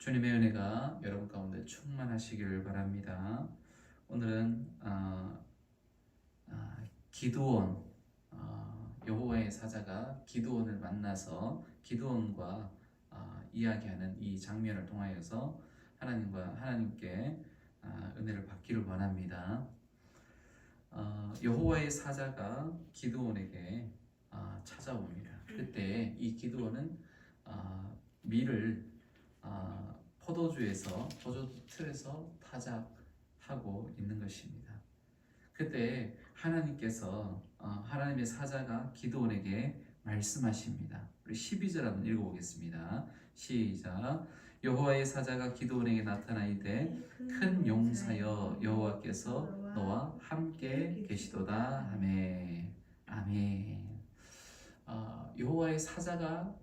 주님의 은혜가 여러분 가운데 충만하시기를 바랍니다. 오늘은 기드온, 여호와의 사자가 기드온을 만나서 기드온과 이야기하는 이 장면을 통하여서 하나님께 은혜를 받기를 원합니다. 여호와의 사자가 기드온에게 찾아옵니다. 그때 이 기드온은 밀을 포도 틀에서 타작하고 있는 것입니다. 그때 하나님의 사자가 기드온에게 말씀하십니다. 우리 12절 한번 읽어보겠습니다. 시작. 여호와의 사자가 기드온에게 나타나이되 큰 용사여 여호와께서 너와 함께 계시도다 하매. 아멘. 여호와의 사자가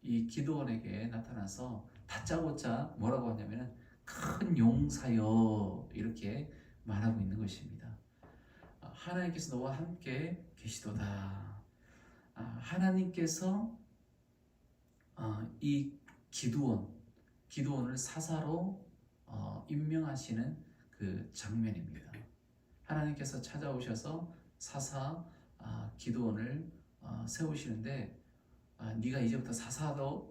이 기드온에게 나타나서 다짜고짜 뭐라고 하냐면 큰 용사여 이렇게 말하고 있는 것입니다. 하나님께서 너와 함께 계시도다. 하나님께서 이 기드온을 사사로 임명하시는 그 장면입니다. 하나님께서 찾아오셔서 기드온을 세우시는데 네가 이제부터 사사로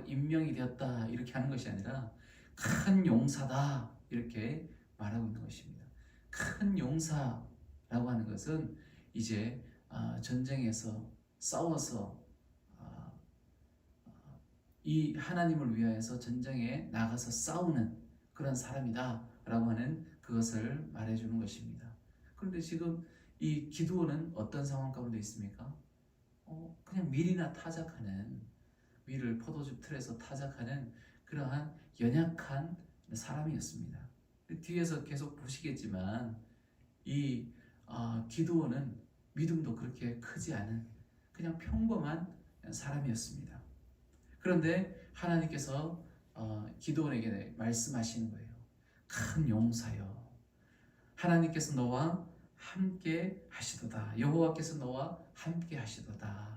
임명이 되었다 이렇게 하는 것이 아니라 큰 용사다 이렇게 말하고 있는 것입니다. 큰 용사라고 하는 것은 이제 전쟁에서 싸워서 이 하나님을 위하여서 전쟁에 나가서 싸우는 그런 사람이다 라고 하는 그것을 말해주는 것입니다. 그런데 지금 이 기드온은 어떤 상황 가운데 있습니까? 그냥 밀을 포도즙 틀에서 타작하는 그러한 연약한 사람이었습니다. 뒤에서 계속 보시겠지만 이 기드온은 믿음도 그렇게 크지 않은 그냥 평범한 사람이었습니다. 그런데 하나님께서 기드온에게 말씀하시는 거예요. 큰 용사여, 하나님께서 너와 함께 하시도다. 여호와께서 너와 함께 하시도다.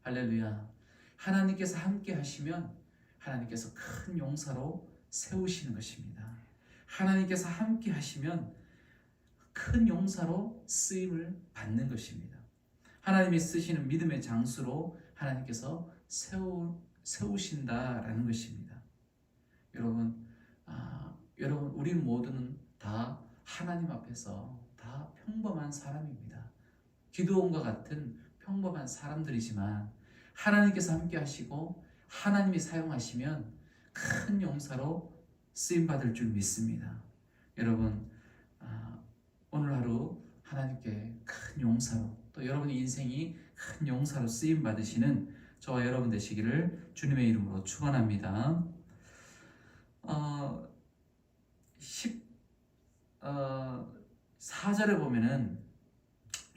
할렐루야. 하나님께서 함께 하시면 하나님께서 큰 용사로 세우시는 것입니다. 하나님께서 함께 하시면 큰 용사로 쓰임을 받는 것입니다. 하나님이 쓰시는 믿음의 장수로 하나님께서 세우신다라는 것입니다. 여러분, 우리 모두는 다 하나님 앞에서 다 평범한 사람입니다. 기드온과 같은 평범한 사람들이지만 하나님께서 함께 하시고 하나님이 사용하시면 큰 용사로 쓰임받을 줄 믿습니다. 여러분, 오늘 하루 하나님께 큰 용사로 또 여러분의 인생이 큰 용사로 쓰임받으시는 저와 여러분 되시기를 주님의 이름으로 축원합니다. 4절에 보면은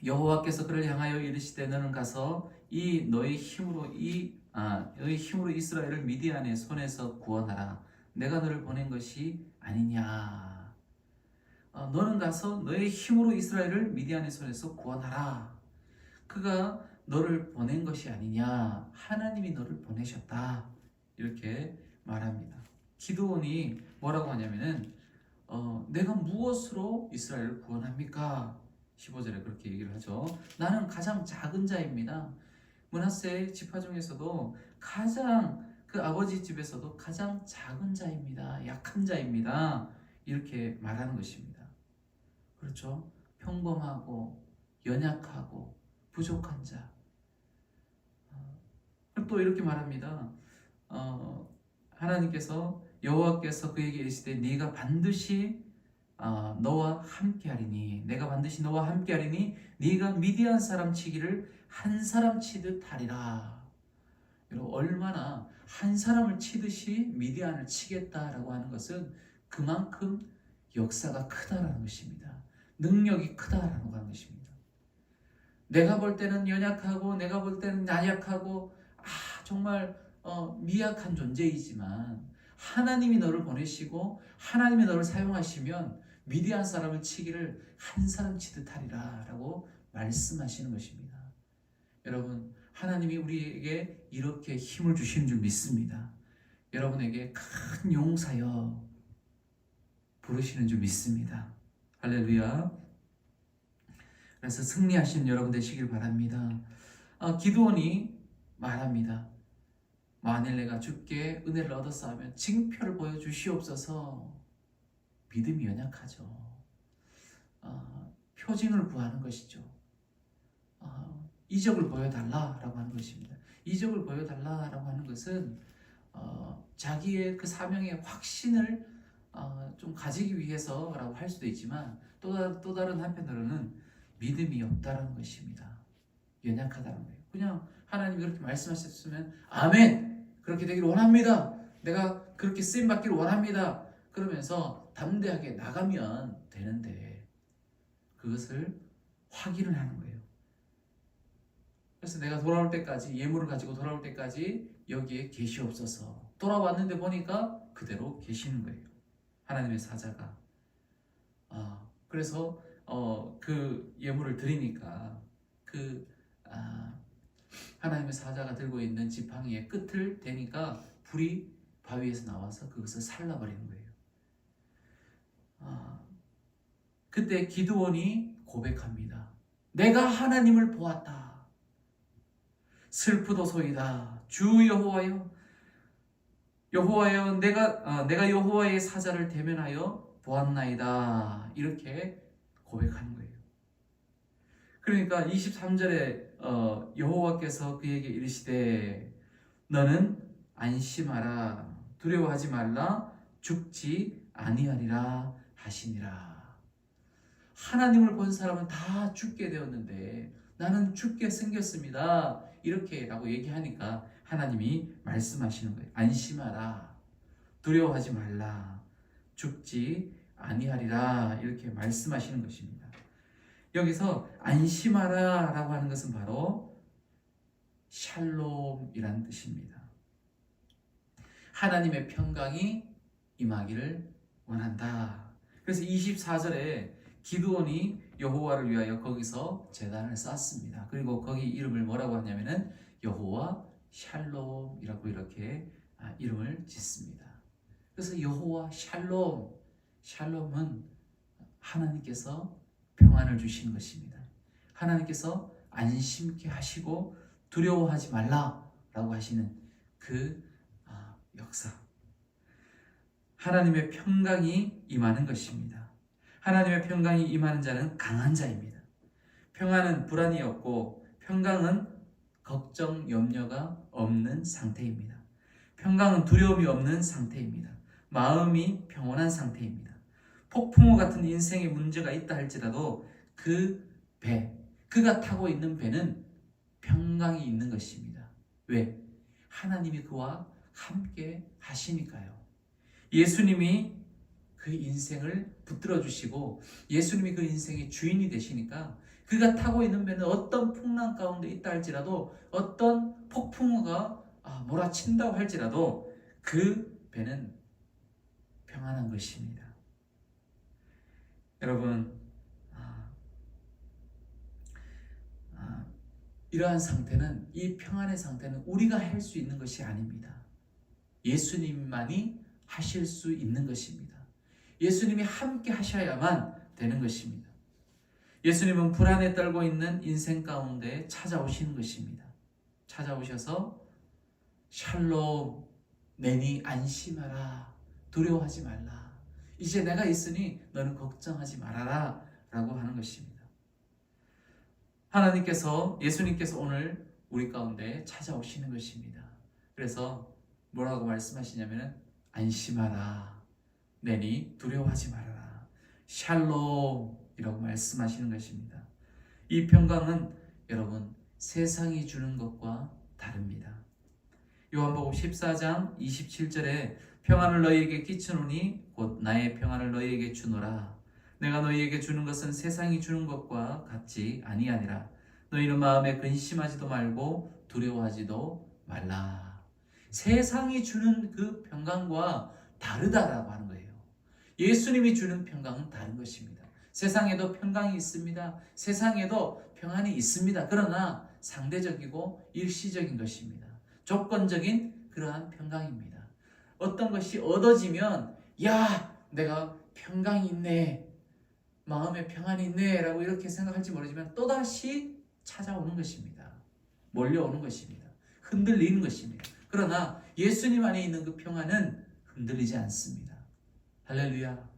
여호와께서 그를 향하여 이르시되 너는 가서 너의 힘으로 이스라엘을 미디안의 손에서 구원하라. 내가 너를 보낸 것이 아니냐. 너는 가서 너의 힘으로 이스라엘을 미디안의 손에서 구원하라. 그가 너를 보낸 것이 아니냐. 하나님이 너를 보내셨다. 이렇게 말합니다. 기드온이 뭐라고 하냐면은 내가 무엇으로 이스라엘을 구원합니까? 15절에 그렇게 얘기를 하죠. 나는 가장 작은 자입니다. 므낫세 지파 중에서도 그 아버지 집에서도 가장 작은 자입니다. 약한 자입니다. 이렇게 말하는 것입니다. 그렇죠? 평범하고 연약하고 부족한 자. 또 이렇게 말합니다. 하나님께서 여호와께서 그에게 이르시되 네가 반드시 너와 함께하리니 내가 반드시 너와 함께하리니 네가 미디안 사람 치기를 한 사람 치듯 하리라. 여러분, 얼마나 한 사람을 치듯이 미디안을 치겠다라고 하는 것은 그만큼 역사가 크다라는 것입니다. 능력이 크다라는 것입니다. 내가 볼 때는 연약하고 내가 볼 때는 나약하고 정말 미약한 존재이지만 하나님이 너를 보내시고 하나님이 너를 사용하시면 미디안 사람을 치기를 한 사람 치듯 하리라 라고 말씀하시는 것입니다. 여러분, 하나님이 우리에게 이렇게 힘을 주시는 줄 믿습니다. 여러분에게 큰 용사여 부르시는 줄 믿습니다. 할렐루야. 그래서 승리하시는 여러분 되시길 바랍니다. 기드온이 말합니다. 만일 내가 주께 은혜를 얻었사하면 징표를 보여주시옵소서. 믿음이 연약하죠. 표징을 구하는 것이죠. 이적을 보여달라라고 하는 것입니다. 이적을 보여달라라고 하는 것은 자기의 그 사명의 확신을 좀 가지기 위해서라고 할 수도 있지만 또 다른 한편으로는 믿음이 없다는 것입니다. 연약하다는 거예요. 그냥 하나님이 그렇게 말씀하셨으면 아멘! 그렇게 되기를 원합니다. 내가 그렇게 쓰임받기를 원합니다. 그러면서 담대하게 나가면 되는데 그것을 확인을 하는 거예요. 그래서 내가 돌아올 때까지, 예물을 가지고 돌아올 때까지 여기에 계시옵소서. 돌아왔는데 보니까 그대로 계시는 거예요. 하나님의 사자가. 그래서 그 예물을 드리니까 하나님의 사자가 들고 있는 지팡이의 끝을 대니까 불이 바위에서 나와서 그것을 살라버리는 거예요. 그때 기드온이 고백합니다. 내가 하나님을 보았다. 슬프도소이다. 주 여호와여, 여호와여, 내가 여호와의 사자를 대면하여 보았나이다. 이렇게 고백하는 거예요. 그러니까 23절에 여호와께서 그에게 이르시되 너는 안심하라, 두려워하지 말라, 죽지 아니하리라 하시니라. 하나님을 본 사람은 다 죽게 되었는데 나는 죽게 생겼습니다. 이렇게라고 얘기하니까 하나님이 말씀하시는 거예요. 안심하라, 두려워하지 말라, 죽지 아니하리라. 이렇게 말씀하시는 것입니다. 여기서 안심하라 라고 하는 것은 바로 샬롬이라는 뜻입니다. 하나님의 평강이 임하기를 원한다. 그래서 24절에 기드온이 여호와를 위하여 거기서 제단을 쌓습니다. 그리고 거기 이름을 뭐라고 하냐면은 여호와 샬롬이라고 이렇게 이름을 짓습니다. 그래서 여호와 샬롬, 샬롬은 하나님께서 평안을 주시는 것입니다. 하나님께서 안심케 하시고 두려워하지 말라라고 하시는 그 역사. 하나님의 평강이 임하는 것입니다. 하나님의 평강이 임하는 자는 강한 자입니다. 평안은 불안이 없고 평강은 걱정, 염려가 없는 상태입니다. 평강은 두려움이 없는 상태입니다. 마음이 평온한 상태입니다. 폭풍우 같은 인생의 문제가 있다 할지라도 그가 타고 있는 배는 평강이 있는 것입니다. 왜? 하나님이 그와 함께 하시니까요. 예수님이 그 인생을 붙들어 주시고 예수님이 그 인생의 주인이 되시니까 그가 타고 있는 배는 어떤 풍랑 가운데 있다 할지라도 어떤 폭풍우가 몰아친다고 할지라도 그 배는 평안한 것입니다. 여러분, 이러한 상태는, 이 평안의 상태는 우리가 할 수 있는 것이 아닙니다. 예수님만이 하실 수 있는 것입니다. 예수님이 함께 하셔야만 되는 것입니다. 예수님은 불안에 떨고 있는 인생 가운데 찾아오시는 것입니다. 찾아오셔서 샬롬, 내니 안심하라, 두려워하지 말라, 이제 내가 있으니 너는 걱정하지 말아라 라고 하는 것입니다. 하나님께서, 예수님께서 오늘 우리 가운데 찾아오시는 것입니다. 그래서 뭐라고 말씀하시냐면 안심하라, 내니 두려워하지 말아라, 샬롬이라고 말씀하시는 것입니다. 이 평강은 여러분 세상이 주는 것과 다릅니다. 요한복음 14장 27절에 평안을 너희에게 끼치노니 곧 나의 평안을 너희에게 주노라. 내가 너희에게 주는 것은 세상이 주는 것과 같지 아니하니라. 너희는 마음에 근심하지도 말고 두려워하지도 말라. 세상이 주는 그 평강과 다르다라고 하는 거예요. 예수님이 주는 평강은 다른 것입니다. 세상에도 평강이 있습니다. 세상에도 평안이 있습니다. 그러나 상대적이고 일시적인 것입니다. 조건적인 그러한 평강입니다. 어떤 것이 얻어지면 야, 내가 평강이 있네, 마음에 평안이 있네 라고 이렇게 생각할지 모르지만 또다시 찾아오는 것입니다. 몰려오는 것입니다. 흔들리는 것입니다. 그러나 예수님 안에 있는 그 평안은 흔들리지 않습니다. 할렐루야.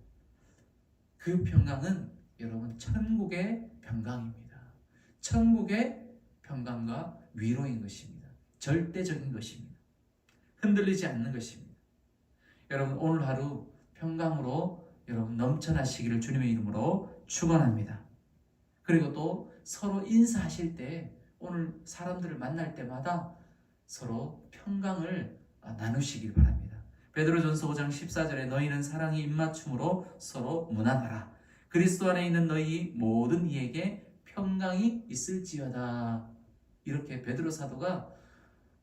그 평강은 여러분 천국의 평강입니다. 천국의 평강과 위로인 것입니다. 절대적인 것입니다. 흔들리지 않는 것입니다. 여러분 오늘 하루 평강으로 여러분 넘쳐나시기를 주님의 이름으로 축원합니다. 그리고 또 서로 인사하실 때 오늘 사람들을 만날 때마다 서로 평강을 나누시길 바랍니다. 베드로전서 5장 14절에 너희는 사랑의 입맞춤으로 서로 문안하라. 그리스도 안에 있는 너희 모든 이에게 평강이 있을지어다. 이렇게 베드로 사도가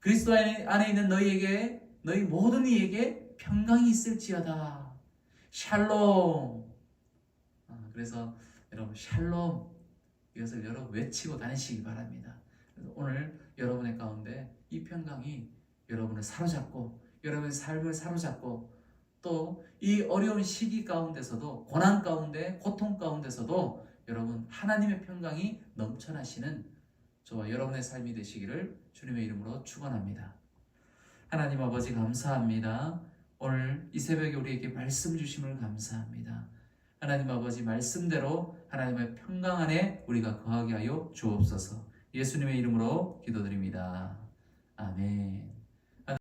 그리스도 안에 있는 너희에게, 너희 모든 이에게 평강이 있을지어다. 샬롬. 그래서 여러분 샬롬, 이것을 여러분 외치고 다니시기 바랍니다. 그래서 오늘 여러분의 가운데 이 평강이 여러분을 사로잡고 여러분의 삶을 사로잡고 또 이 어려운 시기 가운데서도, 고난 가운데, 고통 가운데서도 여러분 하나님의 평강이 넘쳐나시는 저와 여러분의 삶이 되시기를 주님의 이름으로 축원합니다. 하나님 아버지 감사합니다. 오늘 이 새벽에 우리에게 말씀 주심을 감사합니다. 하나님 아버지 말씀대로 하나님의 평강 안에 우리가 거하게 하여 주옵소서. 예수님의 이름으로 기도드립니다. 아멘.